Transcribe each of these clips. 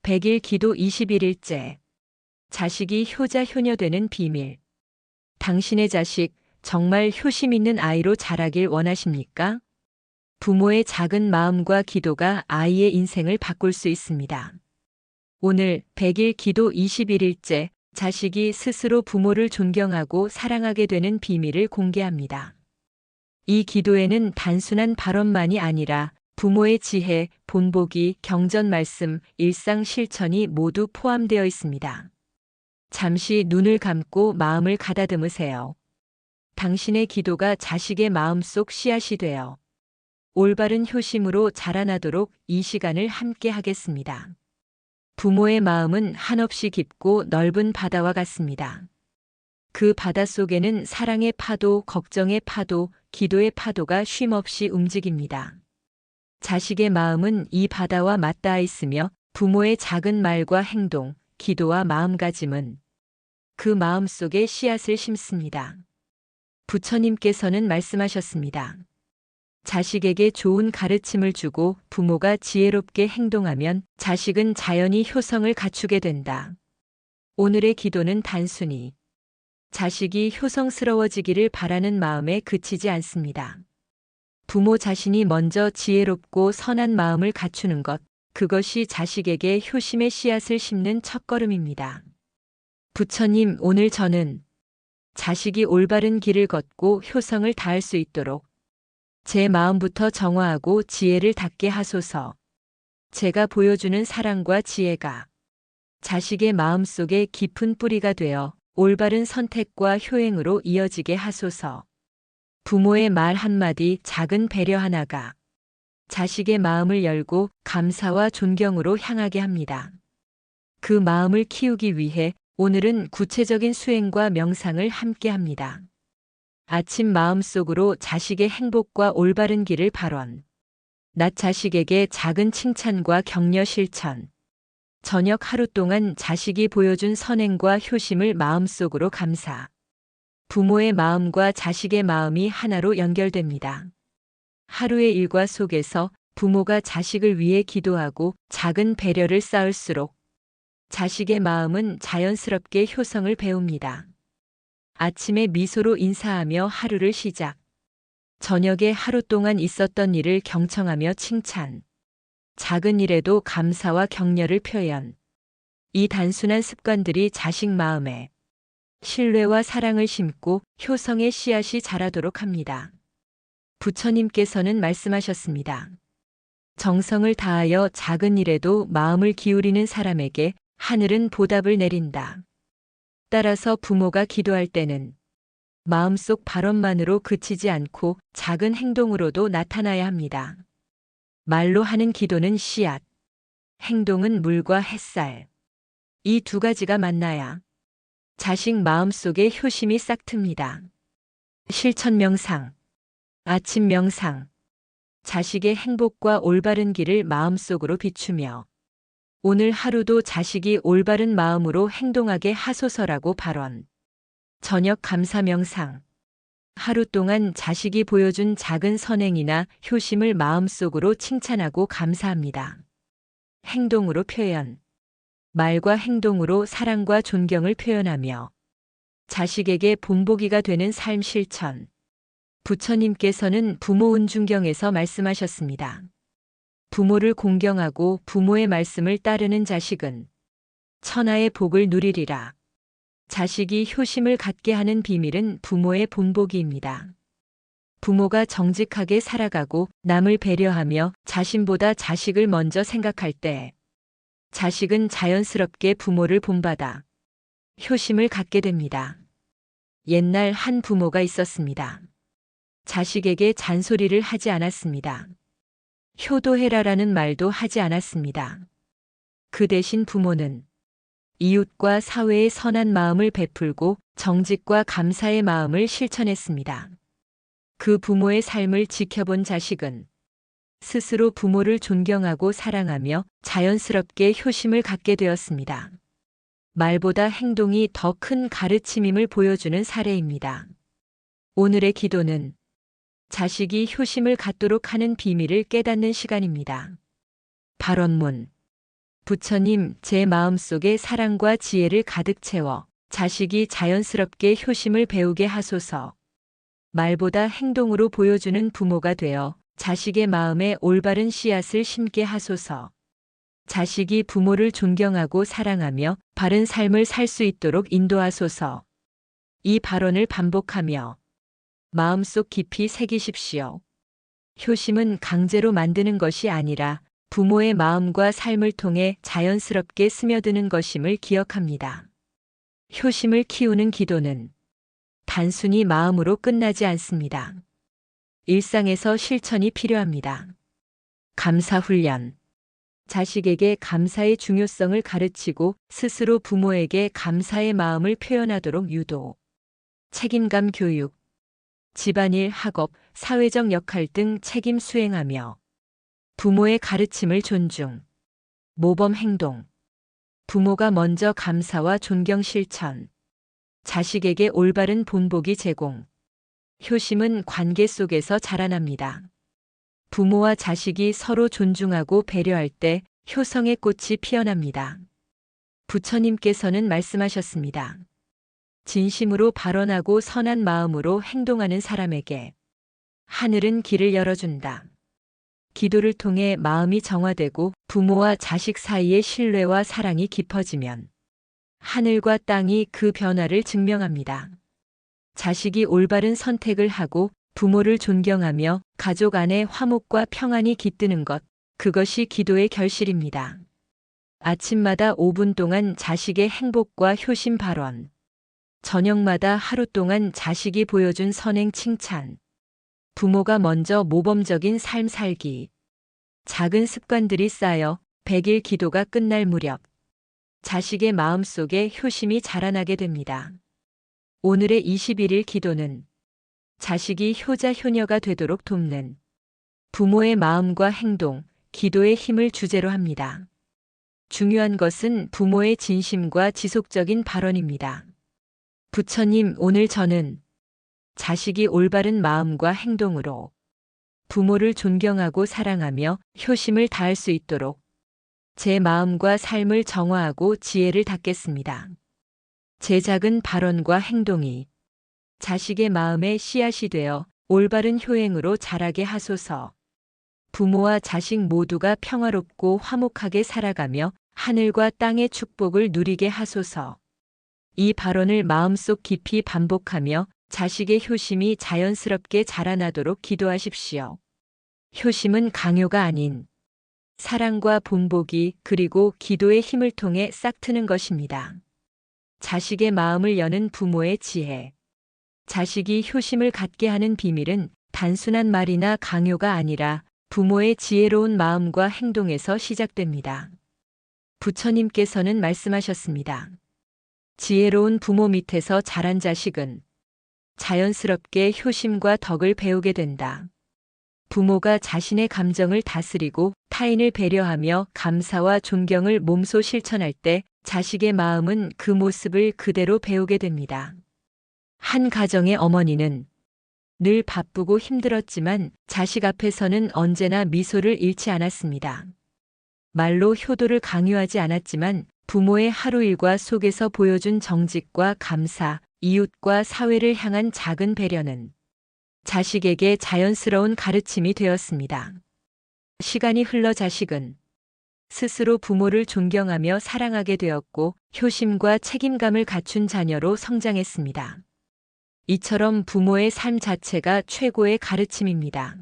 100일 기도 21일째. 자식이 효자 효녀 되는 비밀. 당신의 자식 정말 효심 있는 아이로 자라길 원하십니까? 부모의 작은 마음과 기도가 아이의 인생을 바꿀 수 있습니다. 오늘 100일 기도 21일째 자식이 스스로 부모를 존경하고 사랑하게 되는 비밀을 공개합니다. 이 기도에는 단순한 발언만이 아니라 부모의 지혜, 본보기, 경전 말씀, 일상 실천이 모두 포함되어 있습니다. 잠시 눈을 감고 마음을 가다듬으세요. 당신의 기도가 자식의 마음속 씨앗이 되어 올바른 효심으로 자라나도록 이 시간을 함께 하겠습니다. 부모의 마음은 한없이 깊고 넓은 바다와 같습니다. 그 바다 속에는 사랑의 파도, 걱정의 파도, 기도의 파도가 쉼없이 움직입니다. 자식의 마음은 이 바다와 맞닿아 있으며 부모의 작은 말과 행동, 기도와 마음가짐은 그 마음 속에 씨앗을 심습니다. 부처님께서는 말씀하셨습니다. 자식에게 좋은 가르침을 주고 부모가 지혜롭게 행동하면 자식은 자연히 효성을 갖추게 된다. 오늘의 기도는 단순히 자식이 효성스러워지기를 바라는 마음에 그치지 않습니다. 부모 자신이 먼저 지혜롭고 선한 마음을 갖추는 것, 그것이 자식에게 효심의 씨앗을 심는 첫걸음입니다. 부처님, 오늘 저는 자식이 올바른 길을 걷고 효성을 다할 수 있도록 제 마음부터 정화하고 지혜를 닦게 하소서. 제가 보여주는 사랑과 지혜가 자식의 마음 속에 깊은 뿌리가 되어 올바른 선택과 효행으로 이어지게 하소서. 부모의 말 한마디, 작은 배려 하나가 자식의 마음을 열고 감사와 존경으로 향하게 합니다. 그 마음을 키우기 위해 오늘은 구체적인 수행과 명상을 함께 합니다. 아침 마음속으로 자식의 행복과 올바른 길을 발언. 낮 자식에게 작은 칭찬과 격려 실천. 저녁 하루 동안 자식이 보여준 선행과 효심을 마음속으로 감사. 부모의 마음과 자식의 마음이 하나로 연결됩니다. 하루의 일과 속에서 부모가 자식을 위해 기도하고 작은 배려를 쌓을수록 자식의 마음은 자연스럽게 효성을 배웁니다. 아침에 미소로 인사하며 하루를 시작. 저녁에 하루 동안 있었던 일을 경청하며 칭찬. 작은 일에도 감사와 격려를 표현. 이 단순한 습관들이 자식 마음에 신뢰와 사랑을 심고 효성의 씨앗이 자라도록 합니다. 부처님께서는 말씀하셨습니다. 정성을 다하여 작은 일에도 마음을 기울이는 사람에게 하늘은 보답을 내린다. 따라서 부모가 기도할 때는 마음속 발언만으로 그치지 않고 작은 행동으로도 나타나야 합니다. 말로 하는 기도는 씨앗, 행동은 물과 햇살. 이 두 가지가 만나야 자식 마음속에 효심이 싹 틉니다. 실천 명상. 아침 명상. 자식의 행복과 올바른 길을 마음속으로 비추며 오늘 하루도 자식이 올바른 마음으로 행동하게 하소서라고 발언. 저녁 감사 명상. 하루 동안 자식이 보여준 작은 선행이나 효심을 마음속으로 칭찬하고 감사합니다. 행동으로 표현. 말과 행동으로 사랑과 존경을 표현하며 자식에게 본보기가 되는 삶 실천. 부처님께서는 부모 은중경에서 말씀하셨습니다. 부모를 공경하고 부모의 말씀을 따르는 자식은 천하의 복을 누리리라. 자식이 효심을 갖게 하는 비밀은 부모의 본보기입니다. 부모가 정직하게 살아가고 남을 배려하며 자신보다 자식을 먼저 생각할 때 자식은 자연스럽게 부모를 본받아 효심을 갖게 됩니다. 옛날 한 부모가 있었습니다. 자식에게 잔소리를 하지 않았습니다. 효도해라라는 말도 하지 않았습니다. 그 대신 부모는 이웃과 사회의 선한 마음을 베풀고 정직과 감사의 마음을 실천했습니다. 그 부모의 삶을 지켜본 자식은 스스로 부모를 존경하고 사랑하며 자연스럽게 효심을 갖게 되었습니다. 말보다 행동이 더 큰 가르침임을 보여주는 사례입니다. 오늘의 기도는 자식이 효심을 갖도록 하는 비밀을 깨닫는 시간입니다. 발언문. 부처님, 제 마음속에 사랑과 지혜를 가득 채워 자식이 자연스럽게 효심을 배우게 하소서. 말보다 행동으로 보여주는 부모가 되어 자식의 마음에 올바른 씨앗을 심게 하소서. 자식이 부모를 존경하고 사랑하며 바른 삶을 살 수 있도록 인도하소서. 이 발언을 반복하며 마음속 깊이 새기십시오. 효심은 강제로 만드는 것이 아니라 부모의 마음과 삶을 통해 자연스럽게 스며드는 것임을 기억합니다. 효심을 키우는 기도는 단순히 마음으로 끝나지 않습니다. 일상에서 실천이 필요합니다. 감사 훈련. 자식에게 감사의 중요성을 가르치고 스스로 부모에게 감사의 마음을 표현하도록 유도. 책임감 교육. 집안일, 학업, 사회적 역할 등 책임 수행하며 부모의 가르침을 존중. 모범 행동. 부모가 먼저 감사와 존경 실천. 자식에게 올바른 본보기 제공. 효심은 관계 속에서 자라납니다. 부모와 자식이 서로 존중하고 배려할 때 효성의 꽃이 피어납니다. 부처님께서는 말씀하셨습니다. 진심으로 발언하고 선한 마음으로 행동하는 사람에게 하늘은 길을 열어준다. 기도를 통해 마음이 정화되고 부모와 자식 사이의 신뢰와 사랑이 깊어지면 하늘과 땅이 그 변화를 증명합니다. 자식이 올바른 선택을 하고 부모를 존경하며 가족 안에 화목과 평안이 깃드는 것, 그것이 기도의 결실입니다. 아침마다 5분 동안 자식의 행복과 효심 발언. 저녁마다 하루 동안 자식이 보여준 선행 칭찬. 부모가 먼저 모범적인 삶 살기. 작은 습관들이 쌓여 100일 기도가 끝날 무렵 자식의 마음속에 효심이 자라나게 됩니다. 오늘의 21일 기도는 자식이 효자 효녀가 되도록 돕는 부모의 마음과 행동, 기도의 힘을 주제로 합니다. 중요한 것은 부모의 진심과 지속적인 발언입니다. 부처님, 오늘 저는 자식이 올바른 마음과 행동으로 부모를 존경하고 사랑하며 효심을 다할 수 있도록 제 마음과 삶을 정화하고 지혜를 닦겠습니다. 제 작은 발언과 행동이 자식의 마음에 씨앗이 되어 올바른 효행으로 자라게 하소서. 부모와 자식 모두가 평화롭고 화목하게 살아가며 하늘과 땅의 축복을 누리게 하소서. 이 발언을 마음속 깊이 반복하며 자식의 효심이 자연스럽게 자라나도록 기도하십시오. 효심은 강요가 아닌 사랑과 본보기 그리고 기도의 힘을 통해 싹트는 것입니다. 자식의 마음을 여는 부모의 지혜. 자식이 효심을 갖게 하는 비밀은 단순한 말이나 강요가 아니라 부모의 지혜로운 마음과 행동에서 시작됩니다. 부처님께서는 말씀하셨습니다. 지혜로운 부모 밑에서 자란 자식은 자연스럽게 효심과 덕을 배우게 된다. 부모가 자신의 감정을 다스리고 타인을 배려하며 감사와 존경을 몸소 실천할 때 자식의 마음은 그 모습을 그대로 배우게 됩니다. 한 가정의 어머니는 늘 바쁘고 힘들었지만 자식 앞에서는 언제나 미소를 잃지 않았습니다. 말로 효도를 강요하지 않았지만 부모의 하루 일과 속에서 보여준 정직과 감사, 이웃과 사회를 향한 작은 배려는 자식에게 자연스러운 가르침이 되었습니다. 시간이 흘러 자식은 스스로 부모를 존경하며 사랑하게 되었고 효심과 책임감을 갖춘 자녀로 성장했습니다. 이처럼 부모의 삶 자체가 최고의 가르침입니다.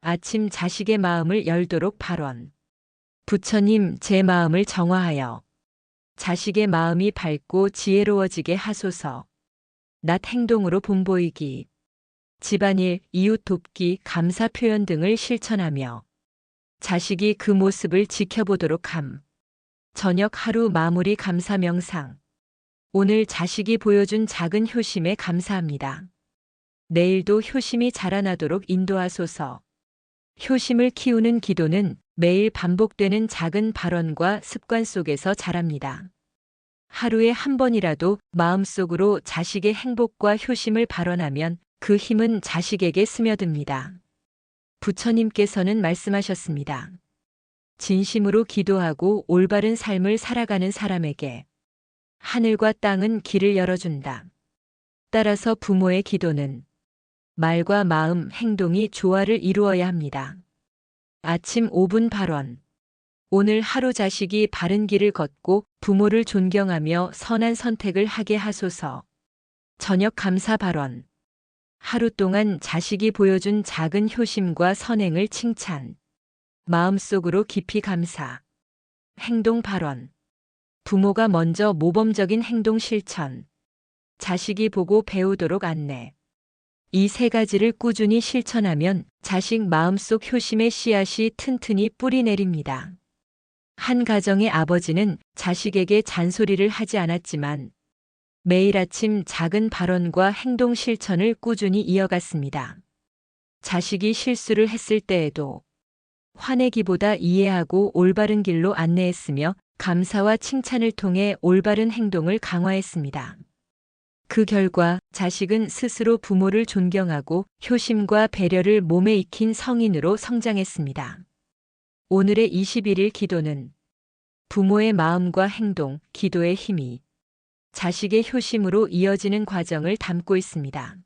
아침 자식의 마음을 열도록 발언. 부처님, 제 마음을 정화하여 자식의 마음이 밝고 지혜로워지게 하소서. 낮 행동으로 본보이기. 집안일, 이웃 돕기, 감사 표현 등을 실천하며 자식이 그 모습을 지켜보도록 함. 저녁 하루 마무리 감사 명상. 오늘 자식이 보여준 작은 효심에 감사합니다. 내일도 효심이 자라나도록 인도하소서. 효심을 키우는 기도는 매일 반복되는 작은 발언과 습관 속에서 자랍니다. 하루에 한 번이라도 마음속으로 자식의 행복과 효심을 발언하면 그 힘은 자식에게 스며듭니다. 부처님께서는 말씀하셨습니다. 진심으로 기도하고 올바른 삶을 살아가는 사람에게 하늘과 땅은 길을 열어준다. 따라서 부모의 기도는 말과 마음, 행동이 조화를 이루어야 합니다. 아침 5분 발언. 오늘 하루 자식이 바른 길을 걷고 부모를 존경하며 선한 선택을 하게 하소서. 저녁 감사 발언. 하루 동안 자식이 보여준 작은 효심과 선행을 칭찬. 마음속으로 깊이 감사. 행동 발언. 부모가 먼저 모범적인 행동 실천. 자식이 보고 배우도록 안내. 이 세 가지를 꾸준히 실천하면 자식 마음속 효심의 씨앗이 튼튼히 뿌리 내립니다. 한 가정의 아버지는 자식에게 잔소리를 하지 않았지만 매일 아침 작은 발언과 행동 실천을 꾸준히 이어갔습니다. 자식이 실수를 했을 때에도 화내기보다 이해하고 올바른 길로 안내했으며 감사와 칭찬을 통해 올바른 행동을 강화했습니다. 그 결과 자식은 스스로 부모를 존경하고 효심과 배려를 몸에 익힌 성인으로 성장했습니다. 오늘의 21일 기도는 부모의 마음과 행동, 기도의 힘이 자식의 효심으로 이어지는 과정을 담고 있습니다.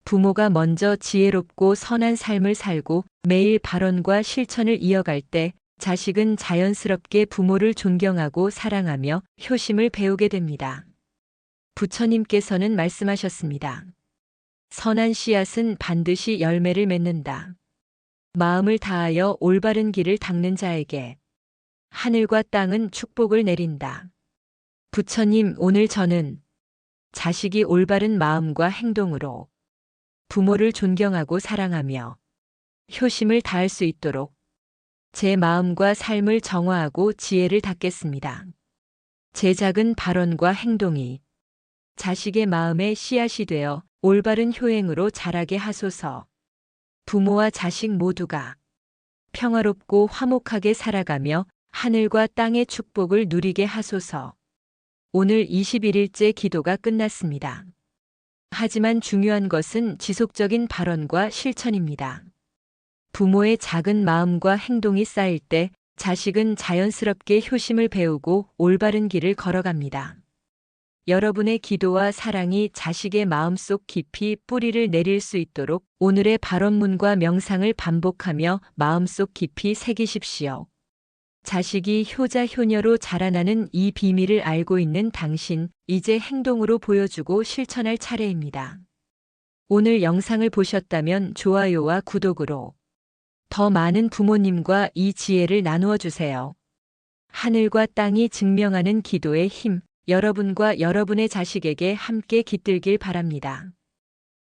부모가 먼저 지혜롭고 선한 삶을 살고 매일 발언과 실천을 이어갈 때 자식은 자연스럽게 부모를 존경하고 사랑하며 효심을 배우게 됩니다. 부처님께서는 말씀하셨습니다. 선한 씨앗은 반드시 열매를 맺는다. 마음을 다하여 올바른 길을 닦는 자에게 하늘과 땅은 축복을 내린다. 부처님, 오늘 저는 자식이 올바른 마음과 행동으로 부모를 존경하고 사랑하며 효심을 다할 수 있도록 제 마음과 삶을 정화하고 지혜를 닦겠습니다. 제 작은 발언과 행동이 자식의 마음에 씨앗이 되어 올바른 효행으로 자라게 하소서. 부모와 자식 모두가 평화롭고 화목하게 살아가며 하늘과 땅의 축복을 누리게 하소서. 오늘 21일째 기도가 끝났습니다. 하지만 중요한 것은 지속적인 발언과 실천입니다. 부모의 작은 마음과 행동이 쌓일 때 자식은 자연스럽게 효심을 배우고 올바른 길을 걸어갑니다. 여러분의 기도와 사랑이 자식의 마음속 깊이 뿌리를 내릴 수 있도록 오늘의 발언문과 명상을 반복하며 마음속 깊이 새기십시오. 자식이 효자 효녀로 자라나는 이 비밀을 알고 있는 당신, 이제 행동으로 보여주고 실천할 차례입니다. 오늘 영상을 보셨다면 좋아요와 구독으로 더 많은 부모님과 이 지혜를 나누어 주세요. 하늘과 땅이 증명하는 기도의 힘, 여러분과 여러분의 자식에게 함께 깃들길 바랍니다.